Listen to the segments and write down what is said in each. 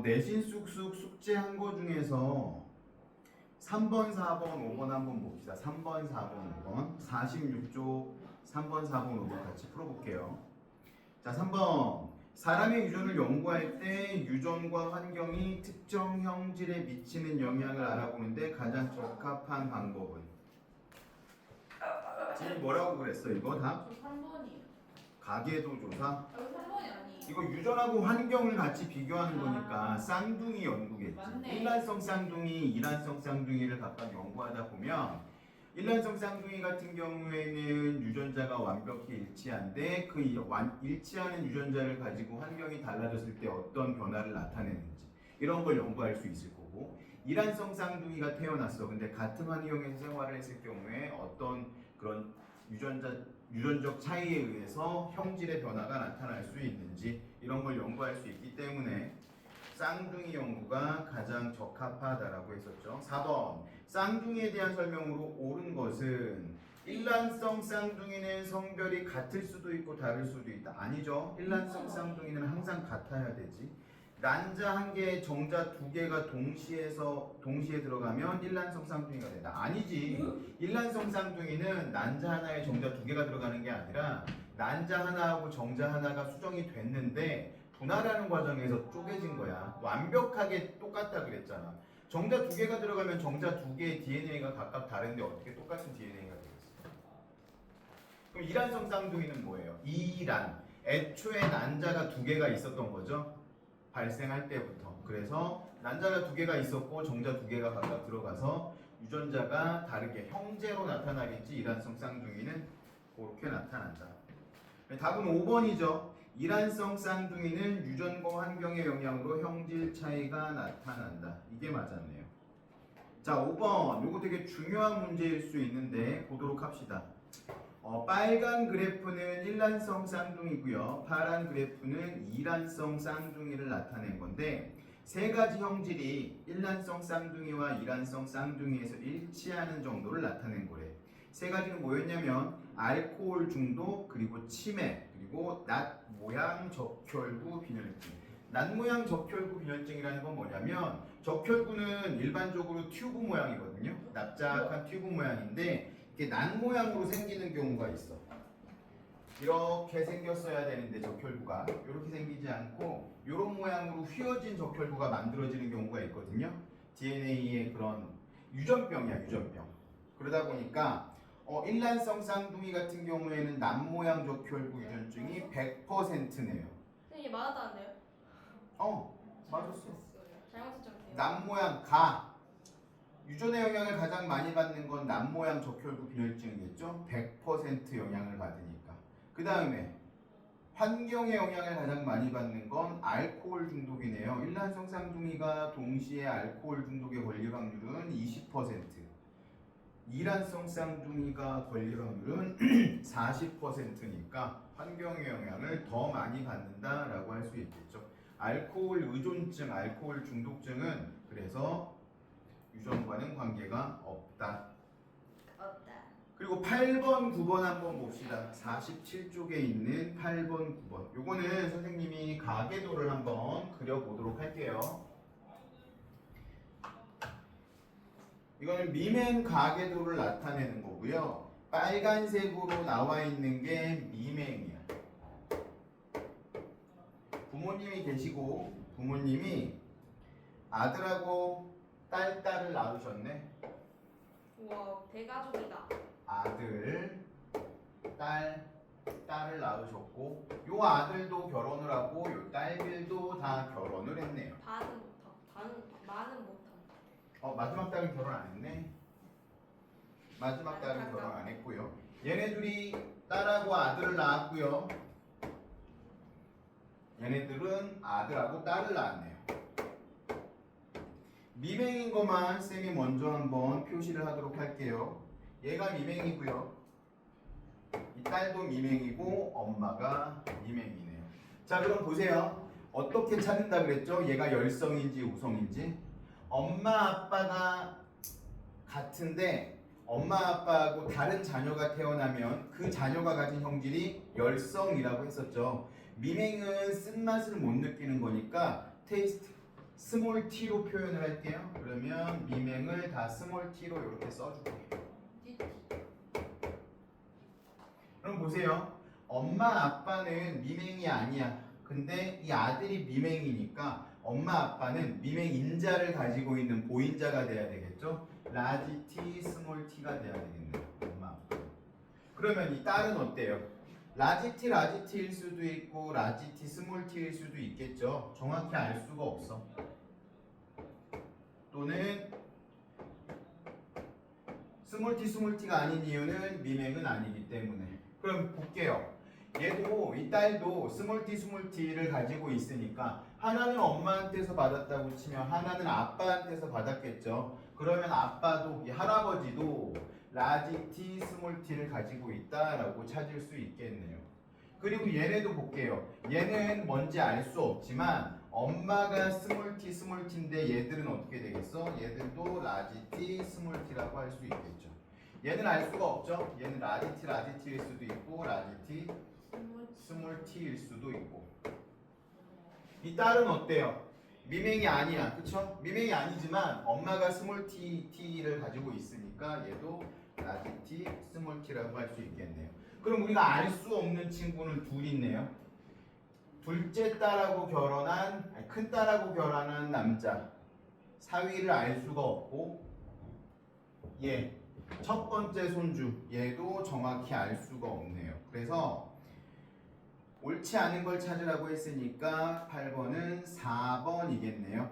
내신 쑥쑥 숙제한 거 중에서 3번, 4번, 5번 한번 봅시다. 3번, 4번, 5번. 46쪽 3번, 4번, 5번 같이 풀어볼게요. 자, 3번. 사람의 유전을 연구할 때 유전과 환경이 특정 형질에 미치는 영향을 알아보는데 가장 적합한 방법은? 지금 뭐라고 그랬어? 이거 다? 저 3번이요. 가계도 조사? 이거 3번이 아니에요. 이거 유전하고 환경을 같이 비교하는 거니까 쌍둥이 연구겠지. 맞네. 일란성 쌍둥이, 이란성 쌍둥이를 각각 연구하다 보면 일란성 쌍둥이 같은 경우에는 유전자가 완벽히 일치한데 그 일치하는 유전자를 가지고 환경이 달라졌을 때 어떤 변화를 나타내는지 이런 걸 연구할 수 있을 거고, 이란성 쌍둥이가 태어났어. 근데 같은 환경에서 생활을 했을 경우에 어떤 그런 유전적 차이에 의해서 형질의 변화가 나타날 수 있는지 이런 걸 연구할 수 있기 때문에 쌍둥이 연구가 가장 적합하다라고 했었죠. 4번. 쌍둥이에 대한 설명으로 옳은 것은 일란성 쌍둥이는 성별이 같을 수도 있고 다를 수도 있다. 아니죠. 일란성 쌍둥이는 항상 같아야 되지. 난자 한 개, 정자 두 개가 동시에 들어가면 일란성 쌍둥이가 된다. 아니지. 일란성 쌍둥이는 난자 하나에 정자 두 개가 들어가는 게 아니라 난자 하나하고 정자 하나가 수정이 됐는데 분할하는 과정에서 쪼개진 거야. 완벽하게 똑같다 그랬잖아. 정자 두 개가 들어가면 정자 두 개의 DNA가 각각 다른데 어떻게 똑같은 DNA가 되겠어? 그럼 이란성 쌍둥이는 뭐예요? 이란. 애초에 난자가 두 개가 있었던 거죠. 발생할 때부터. 그래서 난자가 두 개가 있었고 정자 두 개가 각각 들어가서 유전자가 다르게 형제로 나타나겠지. 이란성 쌍둥이는 그렇게 나타난다. 답은 5번이죠. 이란성 쌍둥이는 유전과 환경의 영향으로 형질 차이가 나타난다. 이게 맞았네요. 자, 5번. 요거 되게 중요한 문제일 수 있는데 보도록 합시다. 빨간 그래프는 일란성 쌍둥이고요. 파란 그래프는 이란성 쌍둥이를 나타낸 건데 세 가지 형질이 일란성 쌍둥이와 이란성 쌍둥이에서 일치하는 정도를 나타낸 거래. 세 가지는 뭐였냐면 알코올 중독, 그리고 치매, 그리고 낫 모양 적혈구 빈혈증. 낫 모양 적혈구 빈혈증이라는 건 뭐냐면 적혈구는 일반적으로 튜브 모양이거든요. 납작한 튜브 모양인데 이게 낫 모양으로 생기는 경우가 있어. 이렇게 생겼어야 되는데 적혈구가 이렇게 생기지 않고 이런 모양으로 휘어진 적혈구가 만들어지는 경우가 있거든요. DNA의 그런 유전병이야, 유전병. 그러다 보니까 일란성 쌍둥이 같은 경우에는 낫 모양 적혈구 유전증이 100%네요. 선생님 맞았다는데요? 맞았어. 잘못했죠. 낫 모양 유전의 영향을 가장 많이 받는 건 낫 모양 적혈구 빈혈증이겠죠? 100% 영향을 받으니까. 그 다음에 환경의 영향을 가장 많이 받는 건 알코올 중독이네요. 일란성 쌍둥이가 동시에 알코올 중독에 걸릴 확률은 20%. 이란성 쌍둥이가 걸릴 확률은 40%니까 환경의 영향을 더 많이 받는다라고 할 수 있겠죠. 알코올 의존증, 알코올 중독증은 그래서 유전과는 관계가 없다. 그리고 8번, 9번 한번 봅시다. 47쪽에 있는 8번, 9번. 요거는 선생님이 가계도를 한번 그려보도록 할게요. 이거는 미멘 가계도를 나타내는 거고요. 빨간색으로 나와 있는 게 미맹이야. 부모님이 계시고 부모님이 아들하고 딸을 낳으셨네. 우와, 대가족이다. 아들, 딸을 낳으셨고 요 아들도 결혼을 하고 요 딸들도 다 결혼을 했네요. 많은 못함. 마지막 딸은 결혼 안 했네. 마지막 딸은 결혼 안 했고요. 얘네 둘이 딸하고 아들을 낳았고요. 얘네들은 아들하고 딸을 낳았네요. 미맹인 것만 쌤이 먼저 한번 표시를 하도록 할게요. 얘가 미맹이고요. 이 딸도 미맹이고 엄마가 미맹이네요. 자, 그럼 보세요. 어떻게 찾는다 그랬죠? 얘가 열성인지 우성인지. 엄마 아빠가 같은데 엄마 아빠하고 다른 자녀가 태어나면 그 자녀가 가진 형질이 열성이라고 했었죠. 미맹은 쓴맛을 못 느끼는 거니까 테이스트 스몰 t로 표현을 할게요. 그러면 미맹을 다 스몰 t로 이렇게 써줄게요. 그럼 보세요. 엄마 아빠는 미맹이 아니야. 근데 이 아들이 미맹이니까 엄마 아빠는 미맹 인자를 가지고 있는 보인자가 돼야 되겠죠. 라지 t, 스몰 t가 돼야 되겠네요. 엄마 아빠. 그러면 이 딸은 어때요? 라지 t일 수도 있고 라지 t, 스몰 t일 수도 있겠죠. 정확히 알 수가 없어. 또는 스몰 t가 아닌 이유는 미맹은 아니기 때문에. 그럼 볼게요. 얘도 이 딸도 스몰 t를 가지고 있으니까 하나는 엄마한테서 받았다고 치면 하나는 아빠한테서 받았겠죠. 그러면 아빠도 이 할아버지도 라지 t, 스몰 t를 가지고 있다라고 찾을 수 있겠네요. 그리고 얘네도 볼게요. 얘는 뭔지 알 수 없지만 엄마가 스몰 t인데 얘들은 어떻게 되겠어? 얘들도 라지 t, 스몰 t라고 할 수 있겠죠. 얘는 알 수가 없죠. 얘는 라지 t일 수도 있고 라지 t, 스몰 t일 수도 있고. 이 딸은 어때요? 미맹이 아니야, 그쵸? 미맹이 아니지만 엄마가 스몰 t를 가지고 있으니까 얘도 라지 t, 스몰 t라고 할 수 있겠네요. 그럼 우리가 알 수 없는 친구는 둘 있네요. 둘째 딸하고 결혼한, 아니, 큰 딸하고 결혼한 남자 사위를 알 수가 없고, 얘 첫 번째 손주 얘도 정확히 알 수가 없네요. 그래서 옳지 않은 걸 찾으라고 했으니까 8번은 4번이겠네요.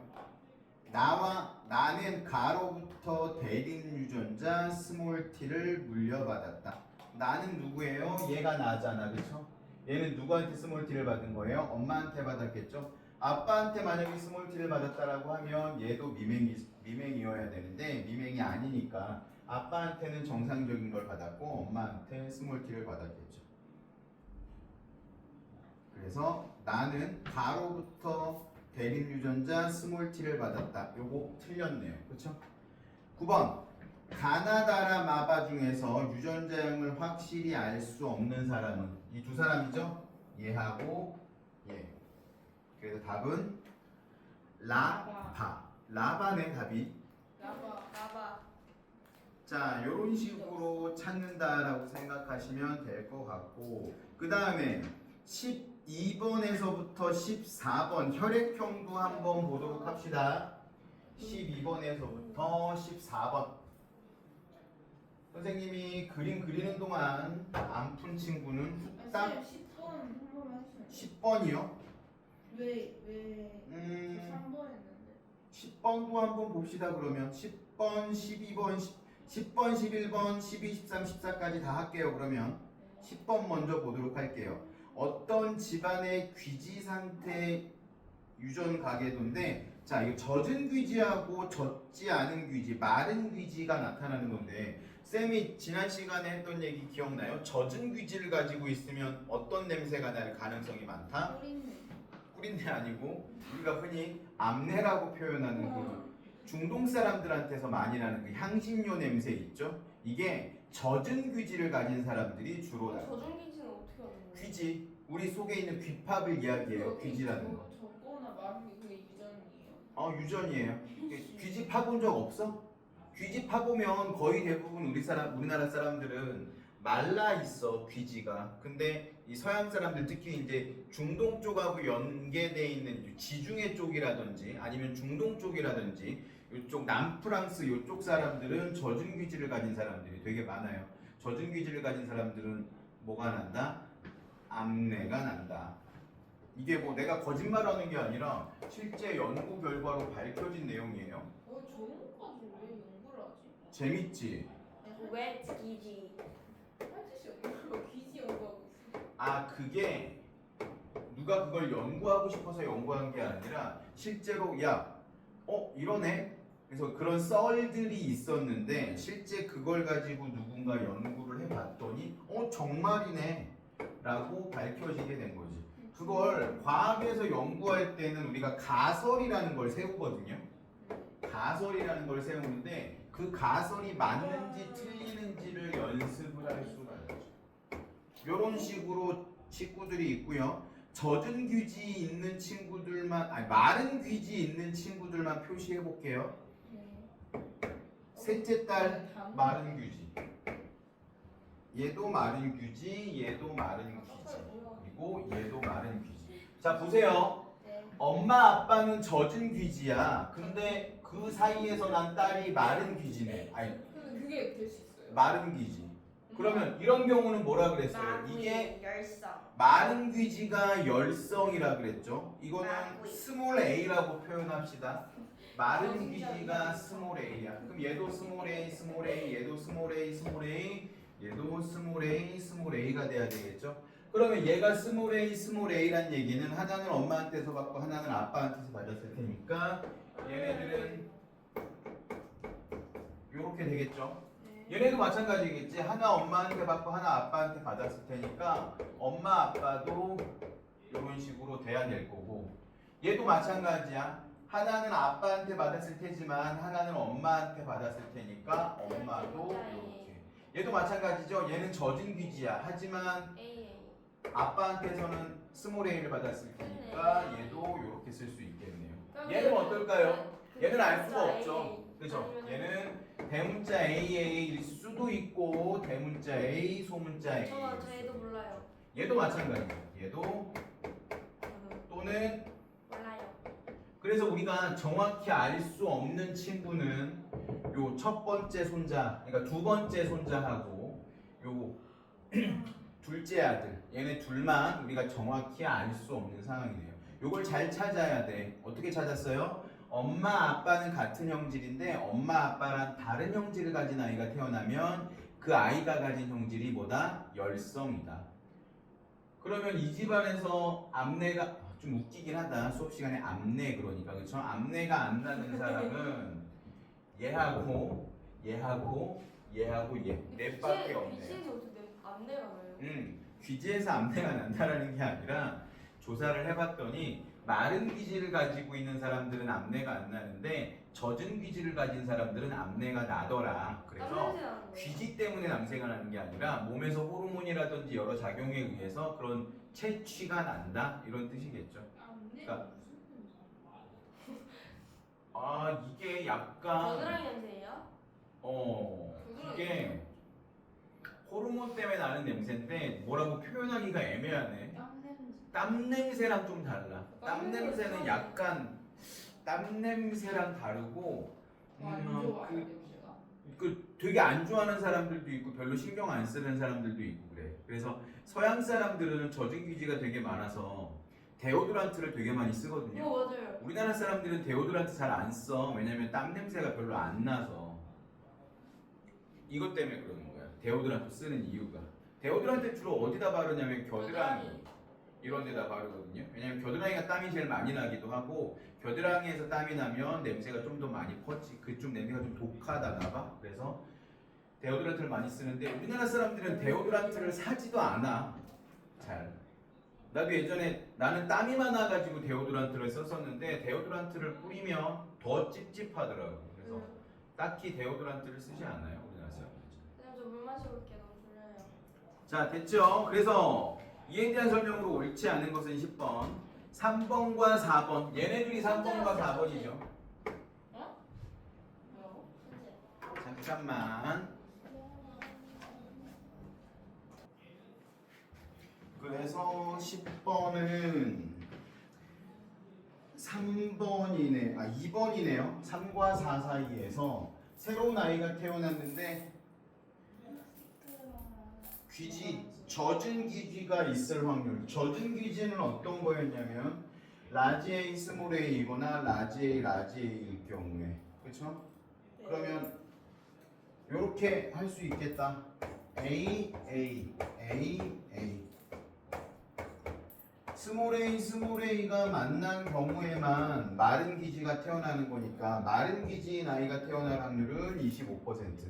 나는 가로부터 대립 유전자 스몰 t를 물려받았다. 나는 누구예요? 얘가 나잖아, 그쵸? 얘는 누구한테 스몰 t를 받은 거예요? 엄마한테 받았겠죠? 아빠한테 만약에 스몰 t를 받았다라고 하면 얘도 미맹이어야 되는데 미맹이 아니니까 아빠한테는 정상적인 걸 받았고 엄마한테 스몰 t를 받았겠죠. 그래서 나는 가로부터 대립 유전자 스몰 t를 받았다. 요거 틀렸네요. 그쵸? 9번 가나다라 마바 중에서 유전자형을 확실히 알 수 없는 사람은 이 두 사람이죠? 얘하고 얘. 그래서 답은 라바네 답이. 라바. 자, 요런 식으로 찾는다라고 생각하시면 될 것 같고, 그 다음에 12번에서부터 14번 혈액형도 한번 보도록 합시다. 12번에서부터 14번 선생님이 그림 그리는 동안 안 푼 친구는 후딱 10번이요? 왜 13번 했는데? 10번도 한번 봅시다. 그러면 10번, 12번, 10번, 11번, 12, 13, 14까지 다 할게요. 그러면 10번 먼저 보도록 할게요. 어떤 집안의 귀지 상태 유전 가계도인데, 자, 이거 젖은 귀지하고 젖지 않은 귀지, 마른 귀지가 나타나는 건데, 쌤이 지난 시간에 했던 얘기 기억나요? 젖은 귀지를 가지고 있으면 어떤 냄새가 날 가능성이 많다? 꿀인내 아니고 우리가 흔히 암내라고 표현하는 그 중동 사람들한테서 많이 나는 그 향신료 냄새 있죠? 이게 젖은 귀지를 가진 사람들이 주로 나요. 젖은 귀지는 어떻게 하는 거예요? 귀지, 우리 속에 있는 귀팝을 이야기해요. 귀지라는 거. 적거나 마른 게 그게 유전이에요? 유전이에요. 귀지 파본 적 없어? 귀지 파보면 거의 대부분 우리나라 사람들은 말라 있어, 귀지가. 근데 이 서양 사람들, 특히 이제 중동 쪽하고 연계돼 있는 지중해 쪽이라든지 아니면 중동 쪽이라든지 이쪽 남프랑스 이쪽 사람들은 젖은 귀지를 가진 사람들이 되게 많아요. 젖은 귀지를 가진 사람들은 뭐가 난다? 암내가 난다. 이게 뭐 내가 거짓말하는 게 아니라 실제 연구 결과로 밝혀진 내용이에요. 저런 것까지 왜 연구를 하지? 재밌지? 왜 귀지? 할 짓이 없는 귀지 연구하고 있어. 아, 그게 누가 그걸 연구하고 싶어서 연구한 게 아니라 실제로 이러네? 그래서 그런 썰들이 있었는데 실제 그걸 가지고 누군가 연구를 해봤더니 정말이네 라고 밝혀지게 된 거지. 그걸 과학에서 연구할 때는 우리가 가설이라는 걸 세우거든요. 가설이라는 걸 세우는데 그 가설이 맞는지 틀리는지를 연습을 할 수가 있죠. 이런 식으로 식구들이 있고요. 젖은 귀지 있는 친구들만, 아니 마른 귀지 있는 친구들만 표시해 볼게요. 셋째 딸 마른 귀지. 얘도 마른 귀지, 얘도 마른 귀지. 그리고 얘도 마른 귀지. 자 보세요. 네. 엄마 아빠는 젖은 귀지야. 근데 그 사이에서 난 딸이 마른 귀지네. 아니 근데 그게 될 수 있어요. 마른 귀지. 그러면 이런 경우는 뭐라 그랬어요? 이게 열성. 마른 귀지가 열성이라 그랬죠. 이거는 마구이. 스몰 a라고 표현합시다. 마른 귀지가 스몰 a야. 그럼 얘도 스몰 a, 스몰 a, 얘도 스몰 a, 스몰 a, 얘도 스몰 a, 스몰 a가 돼야 되겠죠. 그러면 얘가 스몰 a, 스몰 a란 얘기는 하나는 엄마한테서 받고 하나는 아빠한테서 받았을 테니까 얘네들은 요렇게 되겠죠. 얘네도 마찬가지겠지. 하나 엄마한테 받고 하나 아빠한테 받았을 테니까 엄마 아빠도 이런 식으로 돼야 될 거고, 얘도 마찬가지야. 하나는 아빠한테 받았을 테지만 하나는 엄마한테 받았을 테니까 엄마도 이렇게. 얘도 마찬가지죠. 얘는 젖은 귀지야. 하지만 A. 아빠한테서는 스몰 a를 받았을 테니까 얘도 이렇게 쓸 수 있겠네요. 얘는 어떨까요? 얘는 알 수가 없죠. 그렇죠? 얘는 대문자 AA일 수도 있고 대문자 A, 소문자 A. 저 얘도 몰라요. 얘도 마찬가지예요. 얘도 또는 몰라요. 그래서 우리가 정확히 알 수 없는 친구는 요 첫 번째 손자, 그러니까 두 번째 손자하고 요 둘째 아들, 얘네 둘만 우리가 정확히 알 수 없는 상황이네요. 요걸 잘 찾아야 돼. 어떻게 찾았어요? 엄마 아빠는 같은 형질인데 엄마 아빠랑 다른 형질을 가진 아이가 태어나면 그 아이가 가진 형질이 뭐다? 열성이다. 그러면 이 집안에서 암내가 좀 웃기긴 하다. 수업 시간에 암내 그러니까 그렇죠? 암내가 안 나는 사람은 얘하고 얘하고 얘하고 얘 넷밖에 없네요. 귀지에서 어떻게 안내가 나요? 귀지에서 암내가 난다라는 게 아니라 조사를 해봤더니 마른 귀지를 가지고 있는 사람들은 암내가 안 나는데 젖은 귀지를 가진 사람들은 암내가 나더라. 그래서 귀지 때문에 남새가 나는 게 아니라 몸에서 호르몬이라든지 여러 작용에 의해서 그런 체취가 난다 이런 뜻이겠죠. 그러니까 아 이게 약간 겨드랑이 냄새예요? 이게 호르몬 때문에 나는 냄새인데 뭐라고 표현하기가 애매하네. 땀 냄새랑 좀 달라. 땀 냄새는 약간 땀 냄새랑 다르고 안 좋아요 냄새가. 그 되게 안 좋아하는 사람들도 있고 별로 신경 안 쓰는 사람들도 있고 그래. 그래서 서양 사람들은 젖은 귀지가 되게 많아서 데오드란트를 되게 많이 쓰거든요. 맞아요. 우리나라 사람들은 데오드란트 잘 안 써. 왜냐면 땀 냄새가 별로 안 나서. 이것 때문에 그러는 거야. 데오드란트 쓰는 이유가. 데오드란트 주로 어디다 바르냐면 겨드랑이 이런 데다 바르거든요. 왜냐면 겨드랑이가 땀이 제일 많이 나기도 하고 겨드랑이에서 땀이 나면 냄새가 좀 더 많이 퍼지. 그쪽 냄새가 좀 독하다나 봐. 그래서 데오드란트를 많이 쓰는데 우리나라 사람들은 데오드란트를 사지도 않아. 잘. 나도 예전에 나는 땀이 많아가지고 데오드란트를 썼었는데 데오드란트를 뿌리면 더 찝찝하더라고. 그래서 딱히 데오드란트를 쓰지 않아요. 우리나라 사람들. 그냥 저 물 마시고 올게요. 너무 졸려요. 자 됐죠? 그래서 이에 대한 설명으로 옳지 않은 것은 10번 3번과 4번 얘네들이 3번과 4번이죠. 뭐라고? 잠깐만. 그래서 10번은 3번이네, 2번이네요. 3과 4 사이에서 새로운 아이가 태어났는데 귀지, 젖은 귀지가 있을 확률. 젖은 귀지는 어떤 거였냐면 라지 A, 스몰 A이거나 라지 A, 라지 A일 경우에, 그렇죠? 그러면 이렇게 할 수 있겠다. A, A, A, A. 스몰 A, 스몰 A가 만난 경우에만 마른 귀지가 태어나는 거니까 마른 귀지인 아이가 태어날 확률은 25%,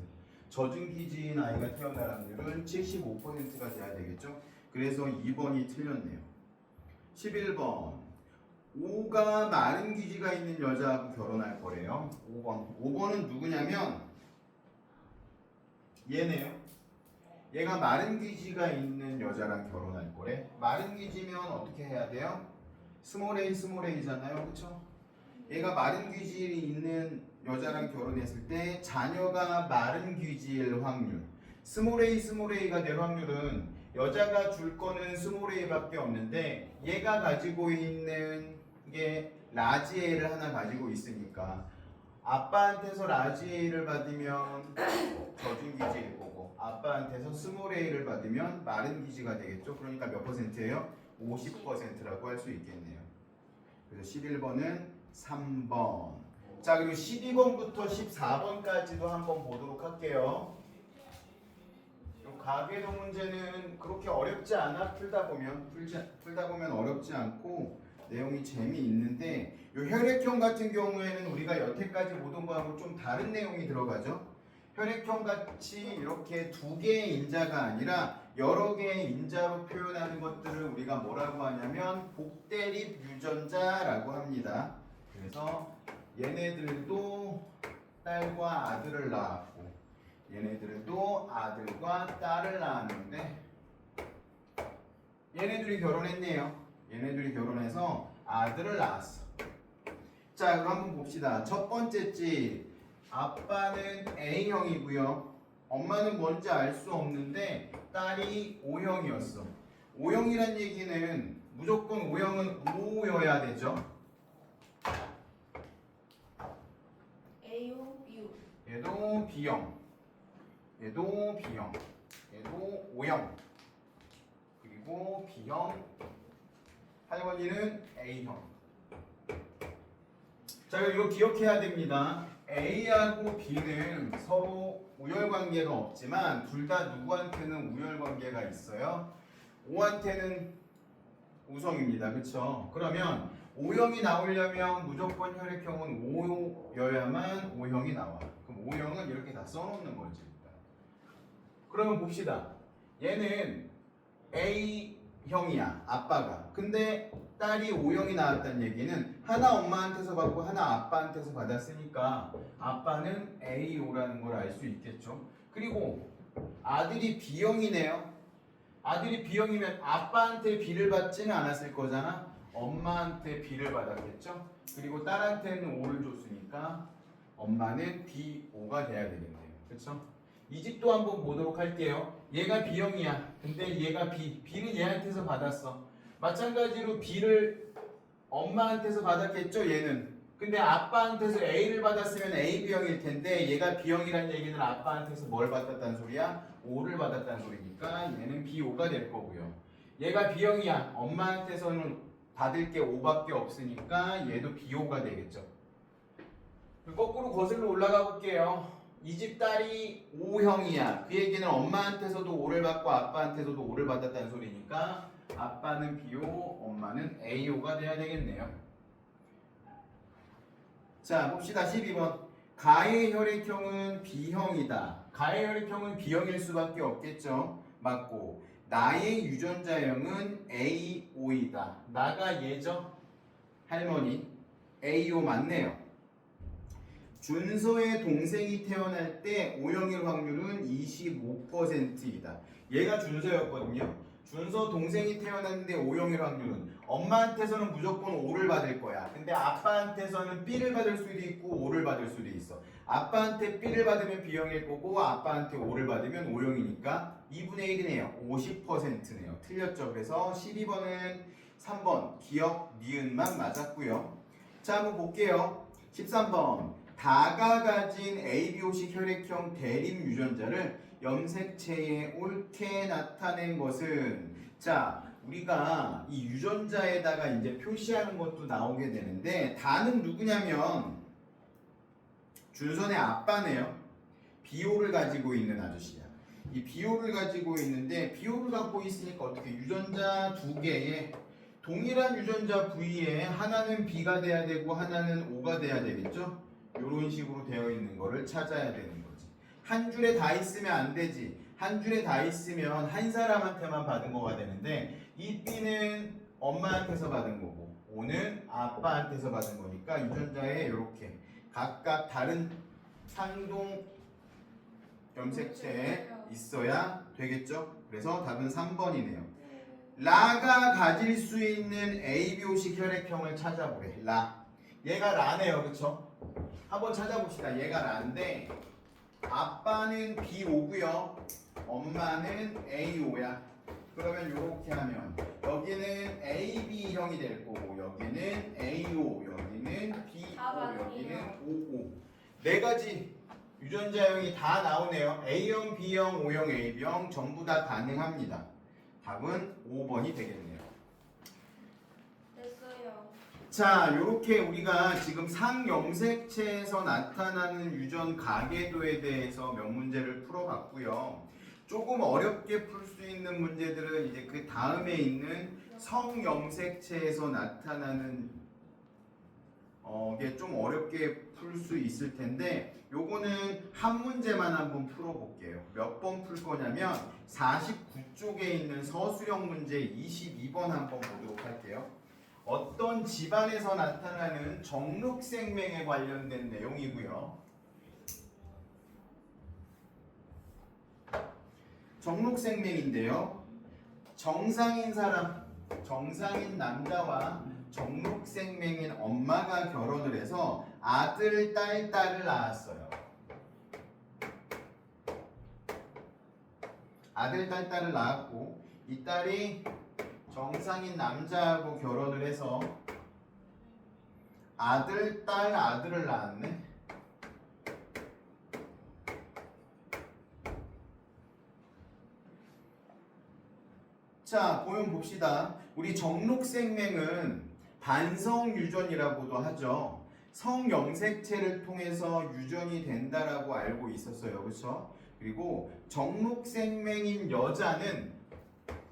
젖은 귀지인 아이가 태어날 확률은 75%가 돼야 되겠죠. 그래서 2번이 틀렸네요. 11번 5가 마른 귀지가 있는 여자하고 결혼할 거래요. 5번은 누구냐면 얘네요. 얘가 마른 귀지가 있는 여자랑 결혼할 거래. 마른 귀지면 어떻게 해야 돼요? 스몰 A잖아요. 그쵸? 얘가 마른 귀지이 있는 여자랑 결혼했을 때 자녀가 마른 귀지일 확률. 스몰 A가 될 확률은 여자가 줄 거는 스몰 A밖에 없는데 얘가 가지고 있는 게 라지 A를 하나 가지고 있으니까 아빠한테서 라지 A를 받으면 젖은 귀지일 거고 아빠한테서 스몰 A를 받으면 마른 귀지가 되겠죠. 그러니까 몇 퍼센트예요? 50%라고 할 수 있겠네요. 그래서 11번은 3번. 자, 그리고 12번부터 14번까지도 한번 보도록 할게요. 가계도 문제는 그렇게 어렵지 않아. 풀다 보면 어렵지 않고 내용이 재미있는데 요 혈액형 같은 경우에는 우리가 여태까지 보던 거하고 좀 다른 내용이 들어가죠. 혈액형 같이 이렇게 두 개의 인자가 아니라 여러 개의 인자로 표현하는 것들을 우리가 뭐라고 하냐면 복대립 유전자라고 합니다. 그래서 얘네들도 딸과 아들을 낳았고 얘네들도 아들과 딸을 낳았는데 얘네들이 결혼했네요. 얘네들이 결혼해서 아들을 낳았어. 자, 그럼 한번 봅시다. 첫 번째 집 아빠는 A형이고요. 엄마는 뭔지 알 수 없는데 딸이 O형이었어. O형이란 얘기는 무조건 O형은 O여야 되죠. A요, B요. 얘도 B형, 얘도 B형, 얘도 O형, 그리고 B형, 할머니는 A형. 자, 이거 기억해야 됩니다. A하고 B는 서로 우열관계가 없지만 둘 다 누구한테는 우열관계가 있어요. O한테는 우성입니다. 그쵸? 그러면 O형이 나오려면 무조건 혈액형은 O여야만 O형이 나와. 그럼 O형은 이렇게 다 써놓는 거지. 그러면 봅시다. 얘는 A형이야. 아빠가. 근데 딸이 O형이 나왔다는 얘기는 하나 엄마한테서 받고 하나 아빠한테서 받았으니까 아빠는 AO라는 걸 알 수 있겠죠. 그리고 아들이 B형이네요. 아들이 B형이면 아빠한테 B를 받지는 않았을 거잖아. 엄마한테 B를 받았겠죠. 그리고 딸한테는 O를 줬으니까 엄마는 BO가 돼야 되겠네요. 그렇죠? 이 집도 한번 보도록 할게요. 얘가 B형이야. 근데 얘가 B는 얘한테서 받았어. 마찬가지로 B를 엄마한테서 받았겠죠, 얘는. 근데 아빠한테서 A를 받았으면 A, B형일 텐데 얘가 B형이라는 얘기는 아빠한테서 뭘 받았다는 소리야? O를 받았다는 소리니까 얘는 BO가 될 거고요. 얘가 B형이야. 엄마한테서는 받을 게 O밖에 없으니까 얘도 BO가 되겠죠. 거꾸로 거슬러 올라가 볼게요. 이 집 딸이 O형이야. 그 얘기는 엄마한테서도 O를 받고 아빠한테서도 O를 받았다는 소리니까 아빠는 BO, 엄마는 AO가 돼야 되겠네요. 자, 봅시다. 12번. 가의 혈액형은 B형이다. 가의 혈액형은 B형일 수밖에 없겠죠. 맞고 나의 유전자형은 AO이다. 나가 얘죠. 할머니. AO 맞네요. 준서의 동생이 태어날 때 O형일 확률은 25%이다. 얘가 준서였거든요. 준서 동생이 태어났는데 O형일 확률은 엄마한테서는 무조건 O를 받을 거야. 근데 아빠한테서는 B를 받을 수도 있고 O를 받을 수도 있어. 아빠한테 B를 받으면 B형일 거고 아빠한테 O를 받으면 O형이니까 2분의 1이네요. 50%네요. 틀렸죠. 그래서 12번은 3번 기억 니은만 맞았고요. 자, 한번 볼게요. 13번. 다가 가진 ABO식 혈액형 대립 유전자를 염색체에 옳게 나타낸 것은 자, 우리가 이 유전자에다가 이제 표시하는 것도 나오게 되는데 다는 누구냐면 준선의 아빠네요. BO를 가지고 있는 아저씨야. 이 BO를 가지고 있는데 BO를 갖고 있으니까 어떻게 유전자 두 개에 동일한 유전자 부위에 하나는 B가 돼야 되고 하나는 O가 돼야 되겠죠? 이런 식으로 되어 있는 거를 찾아야 되는 거지. 한 줄에 다 있으면 안 되지. 한 줄에 다 있으면 한 사람한테만 받은 거가 되는데 이 B는 엄마한테서 받은 거고 O는 아빠한테서 받은 거니까 유전자에 이렇게 각각 다른 상동 염색체에 있어야 되겠죠? 그래서 답은 3번이네요. 라가 가질 수 있는 ABO식 혈액형을 찾아보래. 라. 얘가 라네요. 그쵸? 한번 찾아봅시다. 얘가 라인데 아빠는 B5고요. 엄마는 A5야. 그러면 이렇게 하면 여기는 AB형이 될 거고 여기는 A5, 여기는 B5, 여기는 O5. 네 가지 유전자형이 다 나오네요. A형, B형, O형, AB형 전부 다 가능합니다. 답은 5번이 되겠네요. 됐어요. 자, 요렇게 우리가 지금 상염색체에서 나타나는 유전 가계도에 대해서 몇 문제를 풀어봤고요. 조금 어렵게 풀 수 있는 문제들은 이제 그 다음에 있는 성염색체에서 나타나는 게 좀 어렵게 풀 수 있을 텐데 요거는 한 문제만 한번 풀어볼게요. 몇 번 풀 거냐면 49쪽에 있는 서술형 문제 22번 한번 보도록 할게요. 어떤 집안에서 나타나는 정록생명에 관련된 내용이고요. 정록생명인데요. 정상인 사람, 정상인 남자와 정록생명인 엄마가 결혼을 해서 아들, 딸을 낳았어요. 아들, 딸을 낳았고 이 딸이 정상인 남자하고 결혼을 해서 아들, 아들을 낳았네. 자, 보면 봅시다. 우리 정록생명은 반성유전이라고도 하죠. 성염색체를 통해서 유전이 된다라고 알고 있었어요. 그렇죠? 그리고 정록생명인 여자는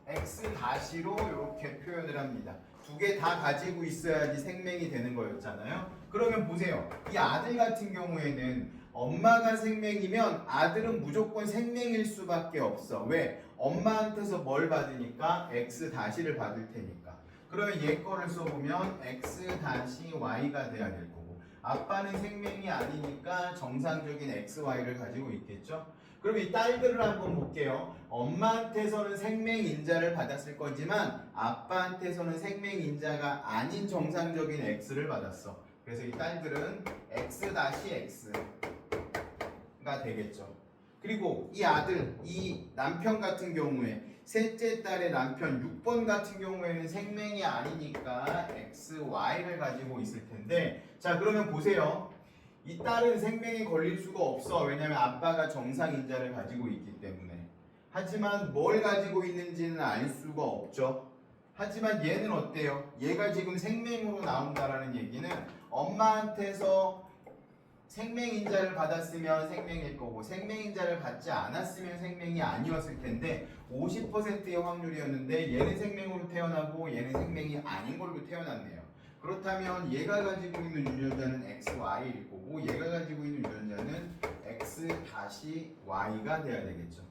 X-로 이렇게 표현을 합니다. 두 개 다 가지고 있어야지 생명이 되는 거였잖아요. 그러면 보세요. 이 아들 같은 경우에는 엄마가 생명이면 아들은 무조건 생명일 수밖에 없어. 왜? 엄마한테서 뭘 받으니까 X-를 받을 테니까. 그러면 얘 거를 써보면 X-Y가 돼야 될 거고 아빠는 생명이 아니니까 정상적인 XY를 가지고 있겠죠? 그럼 이 딸들을 한번 볼게요. 엄마한테서는 생명인자를 받았을 거지만 아빠한테서는 생명인자가 아닌 정상적인 X를 받았어. 그래서 이 딸들은 X-X가 되겠죠. 그리고 이 아들, 이 남편 같은 경우에 셋째 딸의 남편 6번 같은 경우에는 생명이 아니니까 XY를 가지고 있을 텐데 자 그러면 보세요. 이 딸은 생명이 걸릴 수가 없어. 왜냐면 아빠가 정상인자를 가지고 있기 때문에. 하지만 뭘 가지고 있는지는 알 수가 없죠. 하지만 얘는 어때요? 얘가 지금 생명으로 나온다라는 얘기는 엄마한테서 생명인자를 받았으면 생명일 거고 생명인자를 받지 않았으면 생명이 아니었을 텐데 50%의 확률이었는데 얘는 생명으로 태어나고 얘는 생명이 아닌 걸로 태어났네요. 그렇다면 얘가 가지고 있는 유전자는 XY일 거고 얘가 가지고 있는 유전자는 X-Y가 돼야 되겠죠.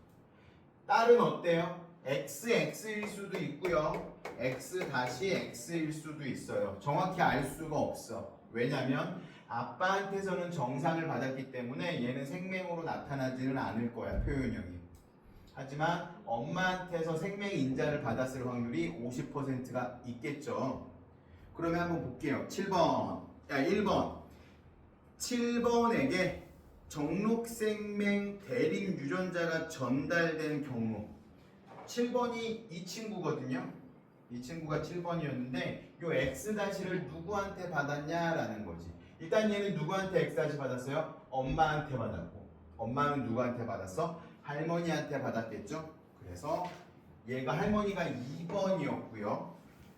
딸은 어때요? XX일 수도 있고요. X-X일 수도 있어요. 정확히 알 수가 없어. 왜냐면 아빠한테서는 정상을 받았기 때문에 얘는 생명으로 나타나지는 않을 거야. 표현형이. 하지만 엄마한테서 생명인자를 받았을 확률이 50%가 있겠죠. 그러면 한번 볼게요. 1번 7번에게 정록생명 대립 유전자가 전달된 경우 7번이 이 친구거든요. 이 친구가 7번이었는데 요 X-를 누구한테 받았냐라는 거지. 일단 얘는 누구한테 X- 받았어요? 엄마한테 받았고 엄마는 누구한테 받았어? 할머니한테 받았겠죠? 그래서 얘가 할머니가 2번이었고요.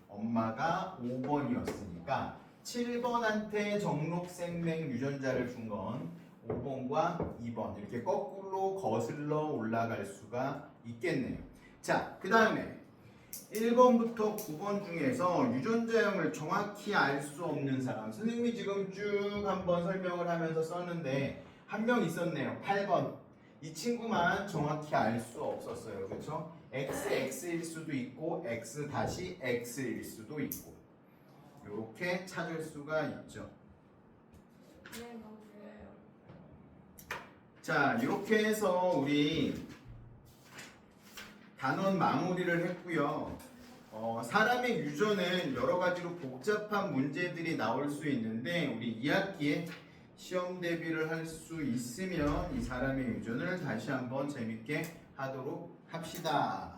엄마가 5번이었으니까 7번한테 정록생명 유전자를 준 건 5번과 2번 이렇게 거꾸로 거슬러 올라갈 수가 있겠네요. 자, 그 다음에 1번부터 9번 중에서 유전자형을 정확히 알 수 없는 사람 선생님이 지금 쭉 한번 설명을 하면서 썼는데 한 명 있었네요. 8번 이 친구만 정확히 알 수 없었어요. 그렇죠? XX일 수도 있고 X-X일 수도 있고 이렇게 찾을 수가 있죠. 네, 너무 좋아요. 자, 이렇게 해서 우리 단원 마무리를 했고요. 사람의 유전은 여러 가지로 복잡한 문제들이 나올 수 있는데 우리 2학기에 시험 대비를 할 수 있으면 이 사람의 유전을 다시 한번 재밌게 하도록 합시다.